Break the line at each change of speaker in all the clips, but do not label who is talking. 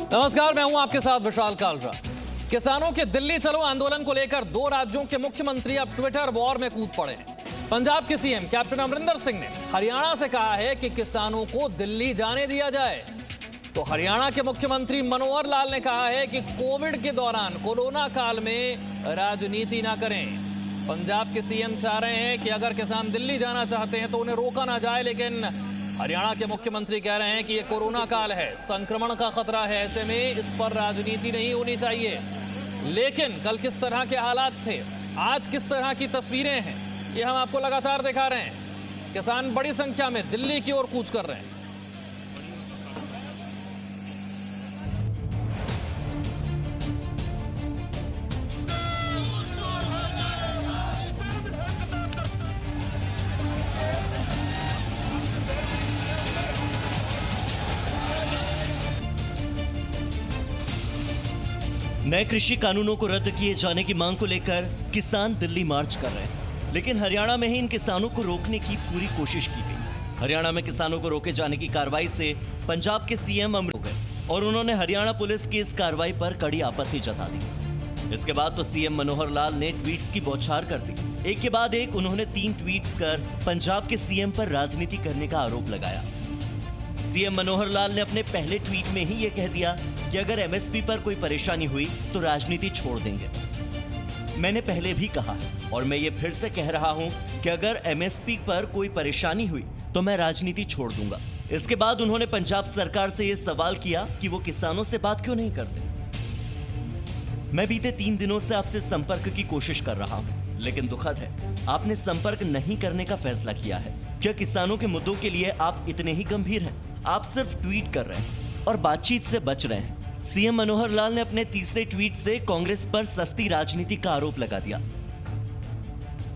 नमस्कार, मैं हूं आपके साथ विशाल कालरा। किसानों के दिल्ली चलो आंदोलन को लेकर दो राज्यों के मुख्यमंत्री अब ट्विटर वॉर में कूद पड़े हैं। पंजाब के सीएम कैप्टन अमरिंदर सिंह ने हरियाणा से कहा है कि किसानों को दिल्ली जाने दिया जाए, तो हरियाणा के मुख्यमंत्री मनोहर लाल ने कहा है कि कोविड के दौरान कोरोना काल में राजनीति ना करें। पंजाब के सीएम चाह रहे हैं कि अगर किसान दिल्ली जाना चाहते हैं तो उन्हें रोका ना जाए, लेकिन हरियाणा के मुख्यमंत्री कह रहे हैं कि ये कोरोना काल है, संक्रमण का खतरा है, ऐसे में इस पर राजनीति नहीं होनी चाहिए। लेकिन कल किस तरह के हालात थे, आज किस तरह की तस्वीरें हैं, ये हम आपको लगातार दिखा रहे हैं। किसान बड़ी संख्या में दिल्ली की ओर कूच कर रहे हैं।
नए कृषि कानूनों को रद्द किए जाने की मांग को लेकर किसान दिल्ली मार्च कर रहे हैं, लेकिन हरियाणा में ही इन किसानों को रोकने की पूरी कोशिश की गई। हरियाणा में किसानों को रोके जाने की कार्रवाई से पंजाब के सीएम अमृत गए और उन्होंने हरियाणा पुलिस की इस कार्रवाई पर कड़ी आपत्ति जता दी। इसके बाद तो सीएम मनोहर लाल ने ट्वीट्स की बौछार कर दी। एक के बाद एक उन्होंने 3 ट्वीट्स कर पंजाब के सीएम पर राजनीति करने का आरोप लगाया। सीएम मनोहर लाल ने अपने पहले ट्वीट में ही यह कह दिया कि अगर एमएसपी पर कोई परेशानी हुई तो राजनीति छोड़ देंगे। मैंने पहले भी कहा है और मैं ये फिर से कह रहा हूं कि अगर एमएसपी पर कोई परेशानी हुई तो मैं राजनीति छोड़ दूंगा। इसके बाद उन्होंने पंजाब सरकार से यह सवाल किया कि वो किसानों से बात क्यों नहीं करते। मैं बीते 3 दिनों से आपसे संपर्क की कोशिश कर रहा हूं, लेकिन दुखद है आपने संपर्क नहीं करने का फैसला किया है। क्या किसानों के मुद्दों के लिए आप इतने ही गंभीर हैं? आप सिर्फ ट्वीट कर रहे हैं और बातचीत से बच रहे हैं। सीएम मनोहर लाल ने अपने तीसरे ट्वीट से कांग्रेस पर सस्ती राजनीति का आरोप लगा दिया।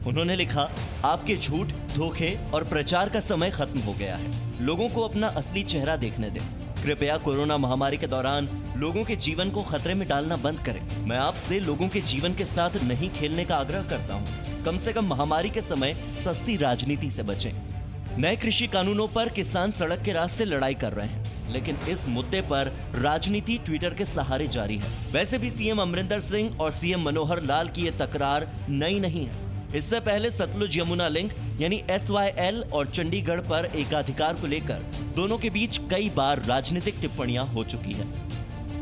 उन्होंने लिखा, आपके झूठ, धोखे और प्रचार का समय खत्म हो गया है। लोगों को अपना असली चेहरा देखने दें। कृपया कोरोना महामारी के दौरान लोगों के जीवन को खतरे में डालना बंद करें। मैं आपसे लोगों के जीवन के साथ नहीं खेलने का आग्रह करता हूं। कम से कम महामारी के समय सस्ती राजनीति से बचें। नए कृषि कानूनों पर किसान सड़क के रास्ते लड़ाई कर रहे हैं, लेकिन इस मुद्दे पर राजनीति ट्विटर के सहारे जारी है। वैसे भी सीएम अमरिंदर सिंह और सीएम मनोहर लाल की यह तकरार नई नहीं है। इससे पहले सतलुज यमुना लिंक यानी SYL और चंडीगढ़ पर एकाधिकार को लेकर दोनों के बीच कई बार राजनीतिक टिप्पणियां हो चुकी है।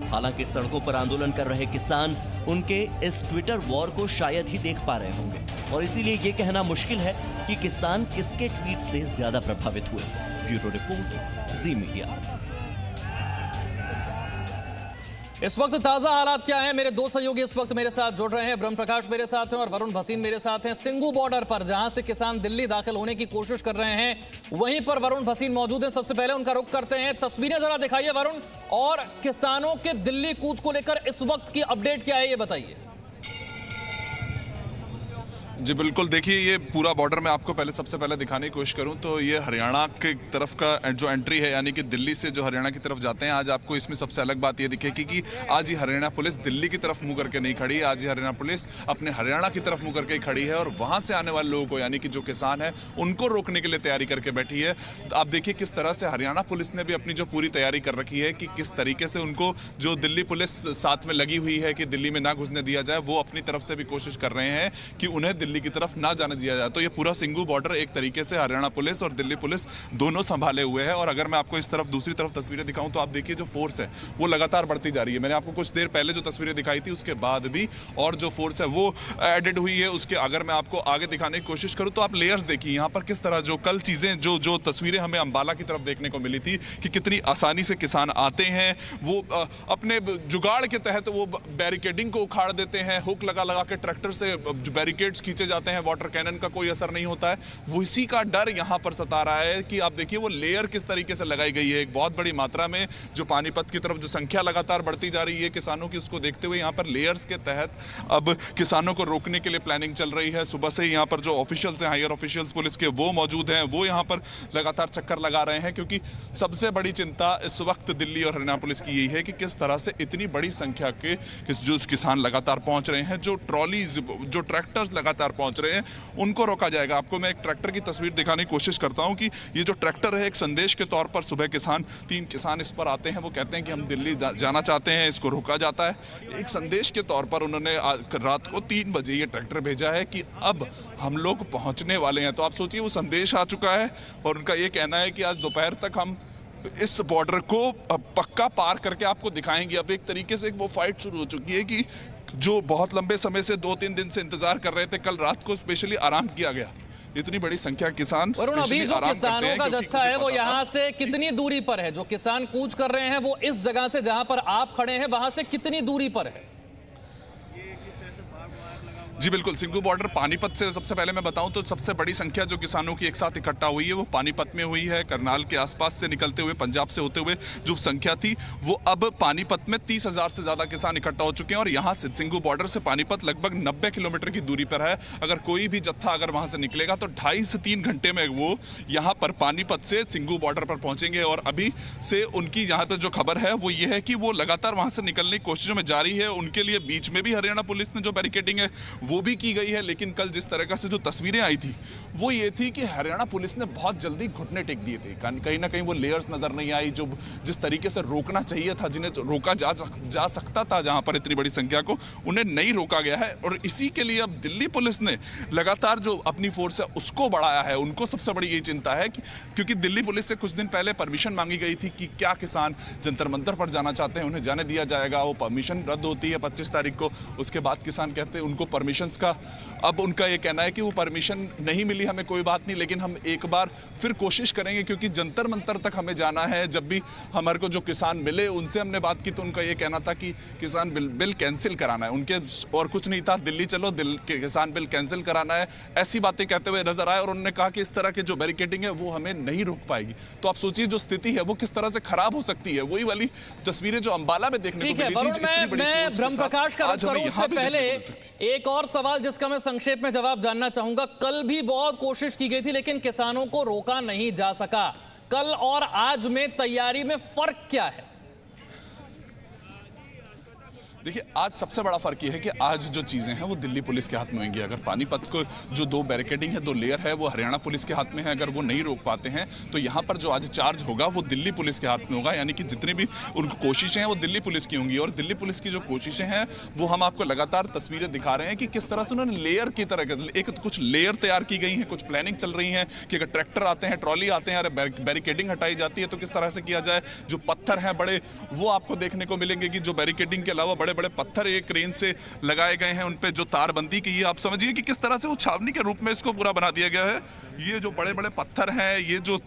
हालांकि सड़कों पर आंदोलन कर रहे किसान उनके इस ट्विटर वॉर को शायद ही देख पा रहे होंगे और इसीलिए ये कहना मुश्किल है कि किसान किसके ट्वीट से ज्यादा प्रभावित हुए। ब्यूरो रिपोर्ट, जी मीडिया।
इस वक्त ताजा हालात क्या है, मेरे दो सहयोगी इस वक्त मेरे साथ जुड़ रहे हैं। ब्रह्म प्रकाश मेरे साथ हैं और वरुण भसीन मेरे साथ हैं। सिंगू बॉर्डर पर जहां से किसान दिल्ली दाखिल होने की कोशिश कर रहे हैं, वहीं पर वरुण भसीन मौजूद हैं। सबसे पहले उनका रुख करते हैं। तस्वीरें जरा दिखाइए वरुण, और किसानों के दिल्ली कूच को लेकर इस वक्त की अपडेट क्या है, ये बताइए।
जी बिल्कुल, देखिए ये पूरा बॉर्डर मैं आपको सबसे पहले दिखाने की कोशिश करूं तो ये हरियाणा के तरफ का जो एंट्री है, यानी कि दिल्ली से जो हरियाणा की तरफ जाते हैं। आज आपको इसमें सबसे अलग बात ये दिखेगी कि आज ही हरियाणा पुलिस दिल्ली की तरफ मुंह करके नहीं खड़ी है। आज ही हरियाणा पुलिस अपने हरियाणा की तरफ मुंह करके खड़ी है और वहां से आने वाले लोगों को, यानी कि जो किसान है, उनको रोकने के लिए तैयारी करके बैठी है। तो आप देखिए किस तरह से हरियाणा पुलिस ने भी अपनी जो पूरी तैयारी कर रखी है कि किस तरीके से उनको जो दिल्ली पुलिस साथ में लगी हुई है कि दिल्ली में ना घुसने दिया जाए, वो अपनी तरफ से भी कोशिश कर रहे हैं कि उन्हें दिल्ली की तरफ ना जाने दिया जाए। तो ये पूरा सिंगू बॉर्डर एक तरीके से हरियाणा पुलिस और दिल्ली पुलिस दोनों संभाले हुए है। और अगर मैं आपको इस तरफ दूसरी तरफ तस्वीरें दिखाऊं तो आप देखिए जो फोर्स है वो लगातार बढ़ती जा रही है। मैंने आपको कुछ देर पहले जो तस्वीरें दिखाई थी उसके बाद भी और जो फोर्स है वो एडेड हुई है। उसके अगर मैं आपको आगे दिखाने की कोशिश करूं तो आप लेयर्स देखिए यहाँ पर किस तरह जो कल चीजें जो तस्वीरें हमें अंबाला की तरफ देखने को मिली थी कि कितनी आसानी से किसान आते हैं, वो अपने जुगाड़ के तहत वो बैरिकेडिंग को उखाड़ देते हैं, हुक लगा के ट्रैक्टर से बैरिकेड्स खींचे जाते हैं, वाटर कैनन का कोई असर नहीं होता है। वो इसी का डर यहां पर सता रहा है कि आप देखिए वो लेयर किस तरीके से लगाई गई है। एक बहुत बड़ी मात्रा में जो पानीपत की तरफ जो संख्या लगातार बढ़ती जा रही है किसानों की, उसको देखते हुए यहां पर लेयर्स के तहत अब किसानों को रोकने के लिए प्लानिंग चल रही है। सुबह से यहां पर जो ऑफिशियल्स हैं, हायर ऑफिशियल्स पुलिस के, वो मौजूद हैं, वो यहां पर लगातार चक्कर लगा रहे हैं, क्योंकि सबसे बड़ी चिंता इस वक्त दिल्ली और हरियाणा पुलिस की यही है कि किस तरह से इतनी बड़ी संख्या के जो किसान लगातार पहुंच रहे हैं, जो ट्रॉलीज, जो ट्रैक्टर्स लगातार पर पहुंच रहे हैं उनको रोका जाएगा। आपको मैं एक ट्रैक्टर की तस्वीर दिखाने की कोशिश करता हूं कि ये जो ट्रैक्टर है एक संदेश के तौर पर सुबह 3 किसान इस पर आते हैं, वो कहते हैं कि हम दिल्ली जाना चाहते हैं, इसको रोका जाता है। एक संदेश के तौर पर उन्होंने रात को 3 बजे ये ट्रैक्टर भेजा है कि अब हम लोग पहुंचने वाले हैं। तो आप सोचिए वो संदेश आ चुका है और उनका ये कहना है कि आज दोपहर तक हम इस बॉर्डर को पक्का पार करके आपको दिखाएंगे। अब एक तरीके से वो फाइट शुरू हो चुकी है कि जो बहुत लंबे समय से 2-3 दिन से इंतजार कर रहे थे, कल रात को स्पेशली आराम किया गया। इतनी बड़ी संख्या किसान
वरुण, अभी जो किसानों का जत्था है वो यहाँ से कितनी दूरी पर है? जो किसान कूच कर रहे हैं वो इस जगह से जहां पर आप खड़े हैं वहां से कितनी दूरी पर है?
जी बिल्कुल, सिंघू बॉर्डर पानीपत से सबसे पहले मैं बताऊं तो सबसे बड़ी संख्या जो किसानों की एक साथ इकट्ठा हुई है वो पानीपत में हुई है। करनाल के आसपास से निकलते हुए, पंजाब से होते हुए जो संख्या थी वो अब पानीपत में 30,000 से ज्यादा किसान इकट्ठा हो चुके हैं और यहाँ से सिंघू बॉर्डर से पानीपत लगभग 90 किलोमीटर की दूरी पर है। अगर कोई भी जत्था अगर वहां से निकलेगा तो 2.5 से 3 घंटे में वो यहाँ पर पानीपत से सिंघू बॉर्डर पर पहुंचेंगे। और अभी से उनकी यहाँ पर जो खबर है वो ये है कि वो लगातार वहां से निकलने की कोशिशों में जारी है। उनके लिए बीच में भी हरियाणा पुलिस ने जो बैरिकेडिंग है वो भी की गई है, लेकिन कल जिस तरह से जो तस्वीरें आई थी वो ये थी कि हरियाणा पुलिस ने बहुत जल्दी घुटने टेक दिए थे। कहीं ना कहीं वो लेयर्स नजर नहीं आई जो जिस तरीके से रोकना चाहिए था, जिन्हें रोका जा सकता था, जहां पर इतनी बड़ी संख्या को उन्हें नहीं रोका गया है। और इसी के लिए अब दिल्ली पुलिस ने लगातार जो अपनी फोर्स है उसको बढ़ाया है। उनको सबसे बड़ी यही चिंता है कि क्योंकि दिल्ली पुलिस से कुछ दिन पहले परमिशन मांगी गई थी कि क्या किसान जंतर मंतर पर जाना चाहते हैं उन्हें जाने दिया जाएगा। वो परमिशन रद्द होती है 25 तारीख को। उसके बाद किसान कहते हैं उनको परमिशंस का, अब उनका ये कहना है कि वो परमिशन नहीं मिली, हमें कोई बात नहीं, लेकिन हम एक बार फिर कोशिश करेंगे क्योंकि जंतर मंतर तक हमें जाना है। जब भी हमारे को जो किसान मिले उनसे हमने बात की तो उनका ये कहना था कि किसान बिल कैंसिल कराना है, उनके और कुछ नहीं था, दिल्ली चलो किसान बिल कैंसिल कराना है, ऐसी बातें कहते हुए नजर आए। और उन्होंने कहा कि इस तरह की जो बैरिकेडिंग है वो हमें नहीं रोक पाएगी। तो आप सोचिए जो स्थिति है वो किस तरह से खराब हो सकती है। वही वाली तस्वीरें जो अंबाला में देखने को मिली थी।
मैं ब्रह्म प्रकाश का रुख करूं उससे पहले एक और सवाल जिसका मैं संक्षेप में जवाब जानना चाहूंगा। कल भी बहुत कोशिश की गई थी लेकिन किसानों को रोका नहीं जा सका। कल और आज में तैयारी में फर्क क्या है?
देखिए आज सबसे बड़ा फर्क ये है कि आज जो चीजें हैं वो दिल्ली पुलिस के हाथ में होंगी। अगर पानीपत को जो 2 बैरिकेडिंग है, 2 लेयर है, वो हरियाणा पुलिस के हाथ में है। अगर वो नहीं रोक पाते हैं तो यहाँ पर जो आज चार्ज होगा वो दिल्ली पुलिस के हाथ में होगा। यानी कि जितनी भी उनकी कोशिशें हैं वो दिल्ली पुलिस की होंगी। और दिल्ली पुलिस की जो कोशिशें हैं वो हम आपको लगातार तस्वीरें दिखा रहे हैं कि किस तरह से उन्होंने लेयर की तरह एक कुछ लेयर तैयार की गई है, कुछ प्लानिंग चल रही है कि अगर ट्रैक्टर आते हैं, ट्रॉली आते हैं, बैरिकेडिंग हटाई जाती है तो किस तरह से किया जाए। जो पत्थर हैं बड़े वो आपको देखने को मिलेंगे कि जो बैरिकेडिंग के अलावा बड़े बड़े पत्थर एक क्रेन से लगाए गए हैं, उन पे जो तारबंदी की है। आप समझिए कि किस तरह से वो छावनी के रूप में इसको पूरा बना दिया गया है। ये जो बड़े बड़े पत्थर हैं, ये जो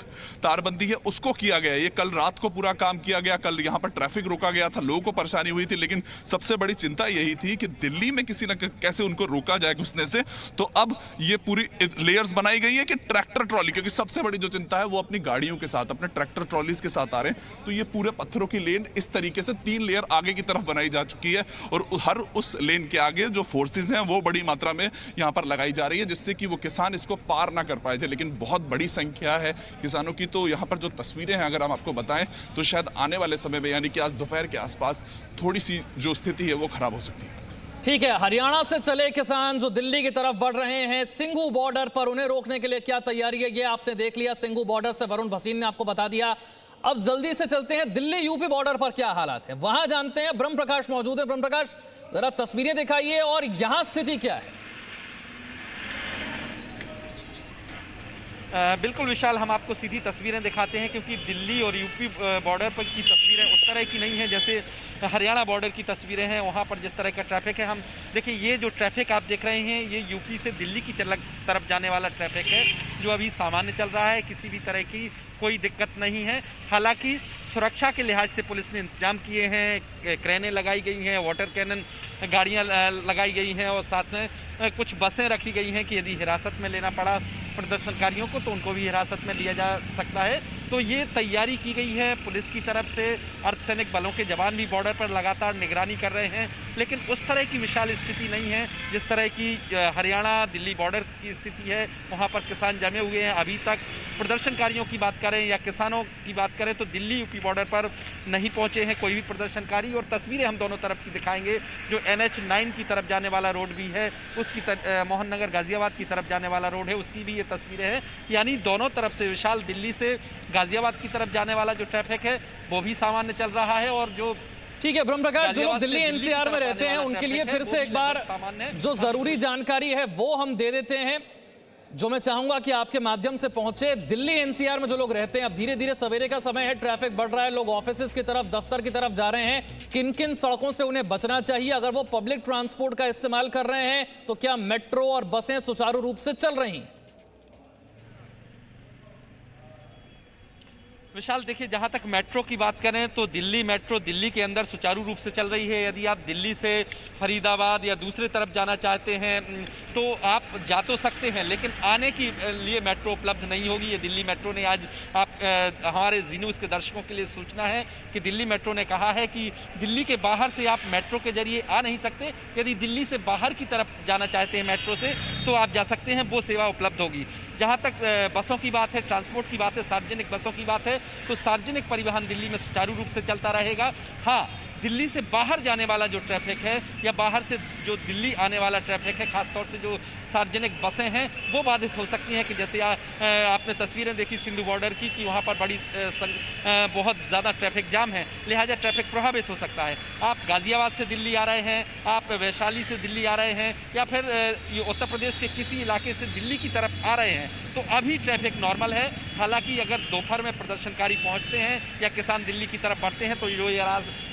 तारबंदी है उसको किया गया है। ये कल रात को पूरा काम किया गया। कल यहाँ पर ट्रैफिक रोका गया था, लोगों को परेशानी हुई थी, लेकिन सबसे बड़ी चिंता यही थी कि दिल्ली में किसी न कैसे उनको रोका जाए घुसने से। तो अब ये पूरी लेयर्स बनाई गई है कि ट्रैक्टर ट्रॉली, क्योंकि सबसे बड़ी जो चिंता है वो अपनी गाड़ियों के साथ, अपने ट्रैक्टर ट्रॉलीज के साथ आ रहे हैं। तो ये पूरे पत्थरों की लेन इस तरीके से 3 लेयर आगे की तरफ बनाई जा चुकी है और हर उस लेन के आगे जो फोर्सेस हैं वो बड़ी मात्रा में यहाँ पर लगाई जा रही है जिससे कि वो किसान इसको पार ना कर पाए थे। लेकिन बहुत बड़ी संख्या है किसानों की। तो यहाँ पर जो तस्वीरें हैं अगर हम आपको बताएं तो शायद आने वाले समय में यानी कि आज दोपहर के आसपास थोड़ी सी जो स्थिति है वो खराब हो सकती है।
ठीक है, हरियाणा से चले किसान जो दिल्ली की तरफ बढ़ रहे हैं सिंघू बॉर्डर पर, उन्हें रोकने के लिए क्या तैयारी है ये आपने देख लिया। सिंघू बॉर्डर से वरुण भसीन ने आपको बता दिया। अब जल्दी से चलते हैं दिल्ली यूपी बॉर्डर पर क्या हालात है वहां जानते हैं। ब्रह्म प्रकाश मौजूद है। ब्रह्म प्रकाश, जरा तस्वीरें दिखाइए और यहां स्थिति क्या है?
बिल्कुल विशाल, हम आपको सीधी तस्वीरें दिखाते हैं क्योंकि दिल्ली और यूपी बॉर्डर पर की तस्वीरें उस तरह की नहीं है जैसे हरियाणा बॉर्डर की तस्वीरें हैं। वहाँ पर जिस तरह का ट्रैफिक है, हम देखिए ये जो ट्रैफिक आप देख रहे हैं ये यूपी से दिल्ली की तरफ जाने वाला ट्रैफिक है जो अभी सामान्य चल रहा है। किसी भी तरह की कोई दिक्कत नहीं है। हालांकि सुरक्षा के लिहाज से पुलिस ने इंतजाम किए हैं, क्रेनें लगाई गई हैं, वाटर कैनन गाड़ियां लगाई गई हैं और साथ में कुछ बसें रखी गई हैं कि यदि हिरासत में लेना पड़ा प्रदर्शनकारियों को तो उनको भी हिरासत में लिया जा सकता है। तो ये तैयारी की गई है पुलिस की तरफ से। अर्धसैनिक बलों के जवान भी बॉर्डर पर लगातार निगरानी कर रहे हैं, लेकिन उस तरह की विशाल स्थिति नहीं है जिस तरह की हरियाणा दिल्ली बॉर्डर की स्थिति है। वहाँ पर किसान जमे हुए हैं। अभी तक प्रदर्शनकारियों की बात करें या किसानों की बात करें तो दिल्ली यूपी बॉर्डर पर नहीं पहुंचे हैं कोई भी प्रदर्शनकारी। और तस्वीरें हम दोनों तरफ की दिखाएंगे। जो NH9 की तरफ जाने वाला रोड भी है, उसकी मोहन नगर गाजियाबाद की तरफ जाने वाला रोड है, उसकी भी ये तस्वीरें हैं। यानी दोनों तरफ से विशाल दिल्ली से गाजियाबाद की तरफ जाने वाला जो ट्रैफिक है वो भी सामान्य चल रहा है। और जो
ठीक है ब्रह्म प्रकाश, जो लोग दिल्ली NCR में रहते हैं उनके लिए फिर से एक बार जो जरूरी जानकारी है वो हम दे देते हैं, जो मैं चाहूंगा कि आपके माध्यम से पहुंचे। दिल्ली NCR में जो लोग रहते हैं, अब धीरे धीरे सवेरे का समय है, ट्रैफिक बढ़ रहा है, लोग ऑफिस की तरफ, दफ्तर की तरफ जा रहे हैं। किन किन सड़कों से उन्हें बचना चाहिए? अगर वो पब्लिक ट्रांसपोर्ट का इस्तेमाल कर रहे हैं तो क्या मेट्रो और बसें सुचारू रूप से चल रही हैं?
विशाल देखिए, जहां तक मेट्रो की बात करें तो दिल्ली मेट्रो दिल्ली के अंदर सुचारू रूप से चल रही है। यदि आप दिल्ली से फरीदाबाद या दूसरे तरफ जाना चाहते हैं तो आप जा तो सकते हैं, लेकिन आने के लिए मेट्रो उपलब्ध नहीं होगी। ये दिल्ली मेट्रो ने आज हमारे जी न्यूज़ के दर्शकों के लिए सूचना है कि दिल्ली मेट्रो ने कहा है कि दिल्ली के बाहर से आप मेट्रो के जरिए आ नहीं सकते। यदि दिल्ली से बाहर की तरफ जाना चाहते हैं मेट्रो से तो आप जा सकते हैं, वो सेवा उपलब्ध होगी। जहाँ तक बसों की बात है, ट्रांसपोर्ट की बात है, सार्वजनिक बसों की बात है, तो सार्वजनिक परिवहन दिल्ली में सुचारू रूप से चलता रहेगा। हाँ, दिल्ली से बाहर जाने वाला जो ट्रैफिक है या बाहर से जो दिल्ली आने वाला ट्रैफिक है, खासतौर से जो सार्वजनिक बसें हैं वो बाधित हो सकती हैं। कि जैसे आपने तस्वीरें देखी सिंधु बॉर्डर की कि वहाँ पर बहुत ज़्यादा ट्रैफिक जाम है, लिहाजा ट्रैफिक प्रभावित हो सकता है। आप गाजियाबाद से दिल्ली आ रहे हैं, आप वैशाली से दिल्ली आ रहे हैं या फिर उत्तर प्रदेश के किसी इलाके से दिल्ली की तरफ आ रहे हैं तो अभी ट्रैफिक नॉर्मल है। हालांकि अगर दोपहर में प्रदर्शनकारी पहुँचते हैं या किसान दिल्ली की तरफ बढ़ते हैं तो जो ये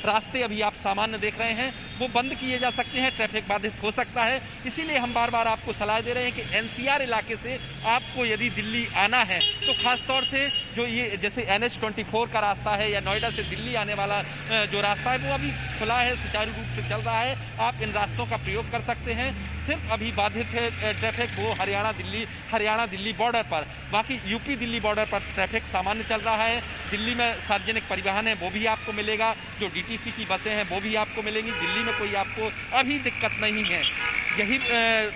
रास्ते अभी आप सामान्य देख रहे हैं वो बंद किए जा सकते हैं, ट्रैफिक बाधित हो सकता है। इसीलिए हम बार बार आपको सलाह दे रहे हैं कि NCR इलाके से आपको यदि दिल्ली आना है तो खासतौर से जो ये जैसे NH24 का रास्ता है या नोएडा से दिल्ली आने वाला जो रास्ता है वो अभी खुला है, सुचारू रूप से चल रहा है। आप इन रास्तों का प्रयोग कर सकते हैं। सिर्फ अभी बाधित है ट्रैफिक वो हरियाणा दिल्ली बॉर्डर पर, बाकी यूपी दिल्ली बॉर्डर पर ट्रैफिक सामान्य चल रहा है। दिल्ली में सार्वजनिक परिवहन है वो भी आपको मिलेगा, जो DTC की बसें हैं वो भी आपको मिलेंगी। दिल्ली में कोई आपको अभी दिक्कत नहीं है। यही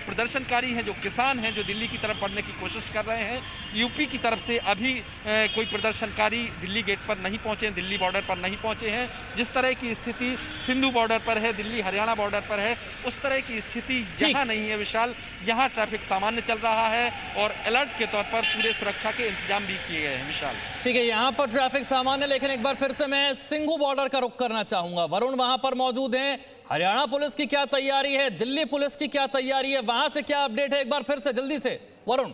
प्रदर्शनकारी हैं जो किसान हैं जो दिल्ली की तरफ बढ़ने की कोशिश कर रहे हैं। यूपी की तरफ से अभी कोई प्रदर्शनकारी दिल्ली गेट पर नहीं पहुंचे, दिल्ली बॉर्डर पर नहीं पहुंचे हैं। जिस तरह की स्थिति सिंधु बॉर्डर पर है, दिल्ली हरियाणा बॉर्डर पर है, उस तरह की स्थिति यहाँ नहीं है विशाल। यहाँ ट्रैफिक सामान्य चल रहा है और अलर्ट के तौर पर पूरे सुरक्षा के इंतजाम भी किए गए हैं विशाल।
ठीक है, यहाँ पर ट्रैफिक सामान्य, लेकिन एक बार फिर से मैं सिंघू बॉर्डर का रुख करना चाहूंगा। वरुण वहां पर मौजूद हैं। हरियाणा पुलिस की क्या तैयारी है, दिल्ली पुलिस की क्या तैयारी है, वहां से क्या अपडेट है, एक बार फिर से जल्दी से वरुण।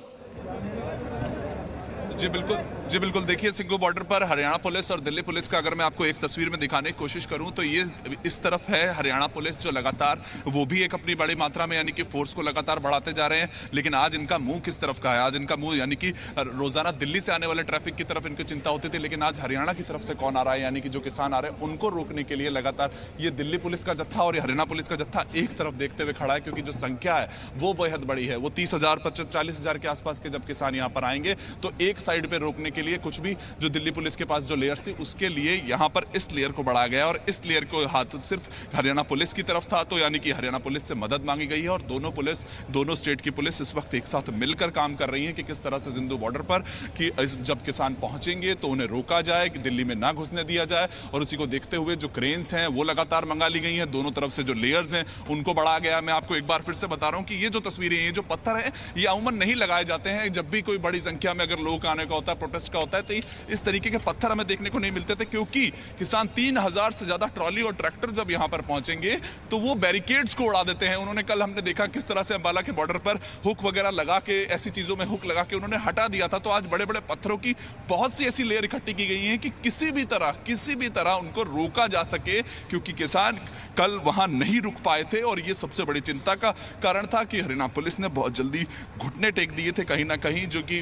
जी बिल्कुल देखिए, सिंघू बॉर्डर पर हरियाणा पुलिस और दिल्ली पुलिस का अगर मैं आपको एक तस्वीर में दिखाने की कोशिश करूं तो ये इस तरफ है हरियाणा पुलिस जो लगातार वो भी एक अपनी बड़ी मात्रा में यानी कि फोर्स को लगातार बढ़ाते जा रहे हैं। लेकिन आज इनका मुंह किस तरफ का है? आज इनका मुंह यानी कि रोजाना दिल्ली से आने वाले ट्रैफिक की तरफ इनको चिंता होती थी, लेकिन आज हरियाणा की तरफ से कौन आ रहा है, यानी कि जो किसान आ रहे हैं उनको रोकने के लिए लगातार ये दिल्ली पुलिस का जत्था और हरियाणा पुलिस का जत्था एक तरफ देखते हुए खड़ा है। क्योंकि जो संख्या है वो बेहद बड़ी है, वो 30,000 40,000 के आसपास के जब किसान यहाँ पर आएंगे तो एक साइड पर रोकने के लिए कुछ भी जो दिल्ली पुलिस के पास जो लेयर्स थी उसके लिए यहां पर इस लेयर को बढ़ाया गया और इस लेयर को हाथ सिर्फ हरियाणा पुलिस की तरफ था, तो यानी कि हरियाणा पुलिस से मदद मांगी गई है और दोनों स्टेट की पुलिस इस वक्त एक साथ मिलकर काम कर रही है कि किस तरह से सिंधु बॉर्डर पर कि जब किसान पहुंचेंगे तो उन्हें रोका जाए, कि दिल्ली में ना घुसने दिया जाए। और उसी को देखते हुए जो क्रेन्स हैं वो लगातार मंगा ली गई हैं, दोनों तरफ से जो लेयर्स हैं उनको बढ़ाया गया। मैं आपको एक बार फिर से बता रहा हूं कि ये जो तस्वीरें, ये जो पत्थर है ये अमूमन नहीं लगाए जाते हैं। जब भी कोई बड़ी संख्या में अगर लोग आने का होता है, प्रोटेस्ट का होता है, तो इस तरीके के पत्थर हमें देखने को नहीं मिलते थे, क्योंकि किसान 3000 से ज्यादा ट्रॉली और ट्रैक्टर जब यहां पर पहुंचेंगे तो वो बैरिकेड्स को उड़ा देते हैं। उन्होंने कल हमने देखा किस तरह से अंबाला के बॉर्डर पर हुक वगैरह लगा के, ऐसी चीजों में हुक लगा के उन्होंने हटा दिया था। तो आज बड़े बड़े पत्थरों की बहुत सी ऐसी लेयर इकट्ठी की गई हैं कि किसी भी तरह उनको रोका जा सके, क्योंकि किसान कल वहां नहीं रुक पाए थे। और ये सबसे बड़ी चिंता का कारण था कि हरियाणा पुलिस ने बहुत जल्दी घुटने टेक दिए थे कहीं ना कहीं, जो कि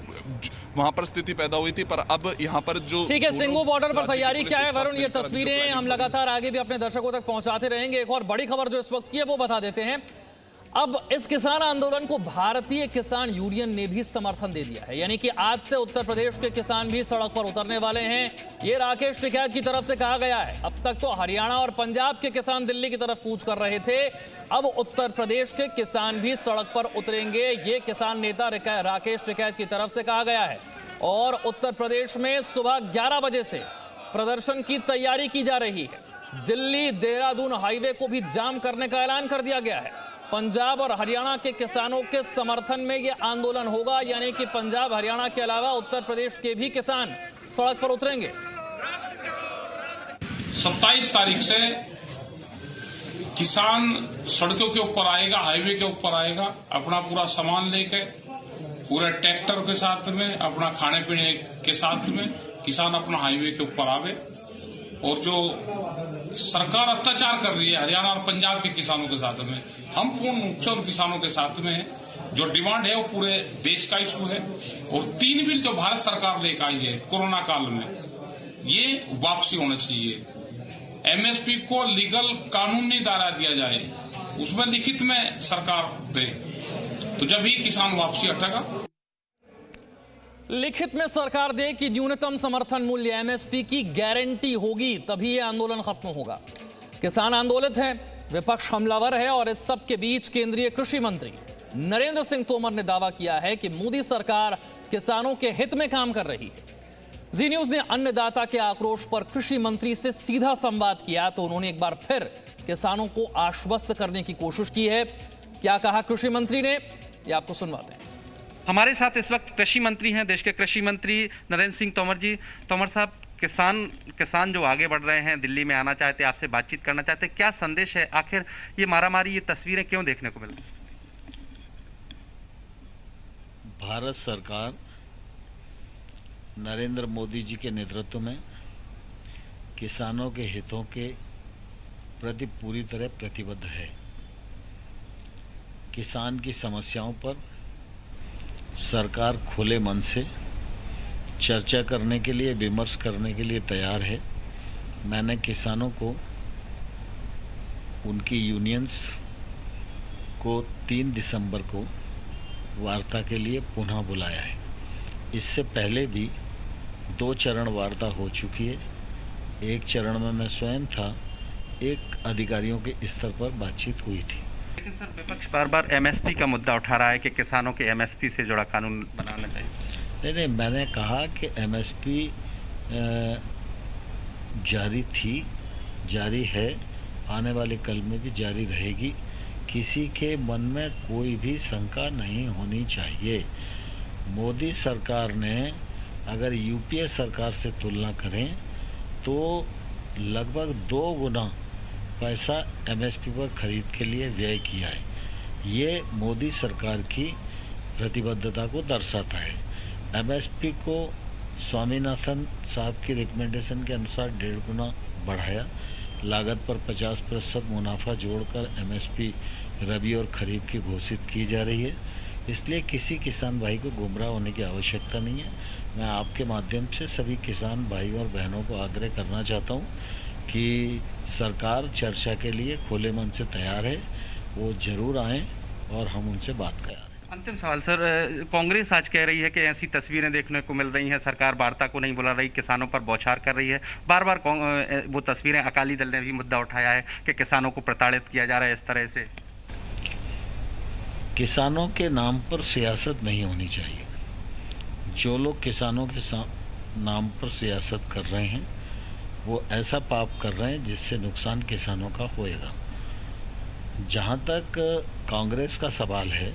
वहां पर स्थिति पैदा हुई थी। पर अब यहां पर जो
ठीक है, सिंघू बॉर्डर पर तैयारी क्या है वरुण? ये तस्वीरें हम लगातार आगे भी अपने दर्शकों तक पहुंचाते रहेंगे। एक और बड़ी खबर जो इस वक्त की है वो बता देते हैं। अब इस किसान आंदोलन को भारतीय किसान यूनियन ने भी समर्थन दे दिया है, यानी कि आज से उत्तर प्रदेश के किसान भी सड़क पर उतरने वाले हैं। ये राकेश टिकैत की तरफ से कहा गया है। अब तक तो हरियाणा और पंजाब के किसान दिल्ली की तरफ कूच कर रहे थे, अब उत्तर प्रदेश के किसान भी सड़क पर उतरेंगे। ये किसान नेता राकेश टिकैत की तरफ से कहा गया है। और उत्तर प्रदेश में सुबह 11 बजे से प्रदर्शन की तैयारी की जा रही है। दिल्ली देहरादून हाईवे को भी जाम करने का ऐलान कर दिया गया है। पंजाब और हरियाणा के किसानों के समर्थन में यह आंदोलन होगा, यानी कि पंजाब हरियाणा के अलावा उत्तर प्रदेश के भी किसान सड़क पर उतरेंगे।
27 तारीख से किसान सड़कों के ऊपर आएगा, हाईवे के ऊपर आएगा, अपना पूरा सामान लेके, पूरे ट्रैक्टर के साथ में, अपना खाने पीने के साथ में किसान अपना हाईवे के ऊपर आवे। और जो सरकार अत्याचार कर रही है हरियाणा और पंजाब के किसानों के साथ में, हम पूर्ण रूप से उन किसानों के साथ में हैं। जो डिमांड है वो पूरे देश का इशू है। और 3 बिल जो भारत सरकार लेकर आई है कोरोना काल में, ये वापसी होना चाहिए। एमएसपी को लीगल कानूनी दायरा दिया जाए, उसमें लिखित में सरकार दे, तो जब ही किसान वापसी हटेगा।
लिखित में सरकार दे कि न्यूनतम समर्थन मूल्य एमएसपी की गारंटी होगी, तभी यह आंदोलन खत्म होगा। किसान आंदोलित हैं, विपक्ष हमलावर है और इस सब के बीच केंद्रीय कृषि मंत्री नरेंद्र सिंह तोमर ने दावा किया है कि मोदी सरकार किसानों के हित में काम कर रही है। जी न्यूज ने अन्नदाता के आक्रोश पर कृषि मंत्री से सीधा संवाद किया तो उन्होंने एक बार फिर किसानों को आश्वस्त करने की कोशिश की है। क्या कहा कृषि मंत्री ने, ये आपको सुनवाते हैं।
हमारे साथ इस वक्त कृषि मंत्री हैं, देश के कृषि मंत्री नरेंद्र सिंह तोमर जी। तोमर साहब, किसान जो आगे बढ़ रहे हैं, दिल्ली में आना चाहते, आपसे बातचीत करना चाहते, क्या संदेश है? आखिर ये मारामारी, ये तस्वीरें क्यों देखने को मिल रही?
भारत सरकार नरेंद्र मोदी जी के नेतृत्व में किसानों के हितों के प्रति पूरी तरह प्रतिबद्ध है। किसान की समस्याओं पर सरकार खुले मन से चर्चा करने के लिए, विमर्श करने के लिए तैयार है। मैंने किसानों को, उनकी यूनियंस को 3 दिसंबर को वार्ता के लिए पुनः बुलाया है। इससे पहले भी 2 चरण वार्ता हो चुकी है। एक चरण में मैं स्वयं था, एक अधिकारियों के स्तर पर बातचीत हुई थी।
लेकिन सर, विपक्ष बार बार एमएसपी का मुद्दा उठा रहा है कि किसानों के एमएसपी से जुड़ा कानून बनाना चाहिए।
नहीं, मैंने कहा कि एमएसपी जारी थी, जारी है, आने वाले कल में भी जारी रहेगी। किसी के मन में कोई भी शंका नहीं होनी चाहिए। मोदी सरकार ने अगर यूपीए सरकार से तुलना करें तो लगभग 2 गुना पैसा एमएसपी पर खरीद के लिए व्यय किया है। ये मोदी सरकार की प्रतिबद्धता को दर्शाता है। एमएसपी को स्वामीनाथन साहब की रिकमेंडेशन के अनुसार 1.5 गुना बढ़ाया। लागत पर 50% मुनाफा जोड़कर एमएसपी रबी और खरीफ की घोषित की जा रही है। इसलिए किसी किसान भाई को गुमराह होने की आवश्यकता नहीं है। मैं आपके माध्यम से सभी किसान भाई और बहनों को आग्रह करना चाहता हूँ कि सरकार चर्चा के लिए खुले मन से तैयार है, वो जरूर आएँ और हम उनसे बात करें।
अंतिम सवाल सर, कांग्रेस आज कह रही है कि ऐसी तस्वीरें देखने को मिल रही हैं, सरकार वार्ता को नहीं बुला रही, किसानों पर बौछार कर रही है। बार बार वो तस्वीरें, अकाली दल ने भी मुद्दा उठाया है कि किसानों को प्रताड़ित किया जा रहा है इस तरह से।
किसानों के नाम पर सियासत नहीं होनी चाहिए। जो लोग किसानों के नाम पर सियासत कर रहे हैं वो ऐसा पाप कर रहे हैं जिससे नुकसान किसानों का होएगा। जहाँ तक कांग्रेस का सवाल है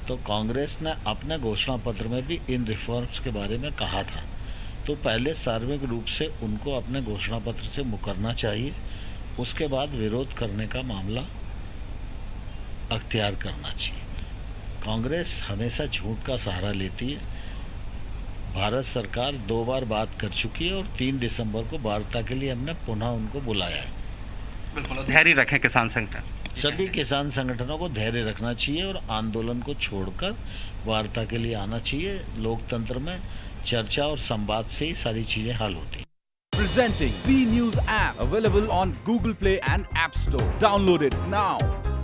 तो कांग्रेस ने अपने घोषणा पत्र में भी इन रिफॉर्म्स के बारे में कहा था, तो पहले सार्वजनिक रूप से उनको अपने घोषणा पत्र से मुकरना चाहिए, उसके बाद विरोध करने का मामला अख्तियार करना चाहिए। कांग्रेस हमेशा झूठ का सहारा लेती है। भारत सरकार 2 बार बात कर चुकी है और 3 दिसंबर को वार्ता के लिए हमने पुनः उनको बुलाया है।
बिल्कुल, धैर्य रखें किसान संगठन।
सभी किसान संगठनों को धैर्य रखना चाहिए और आंदोलन को छोड़कर वार्ता के लिए आना चाहिए। लोकतंत्र में चर्चा और संवाद से ही सारी चीजें हल होती हैं।
Presenting B News app available on Google Play and App Store. Download it now.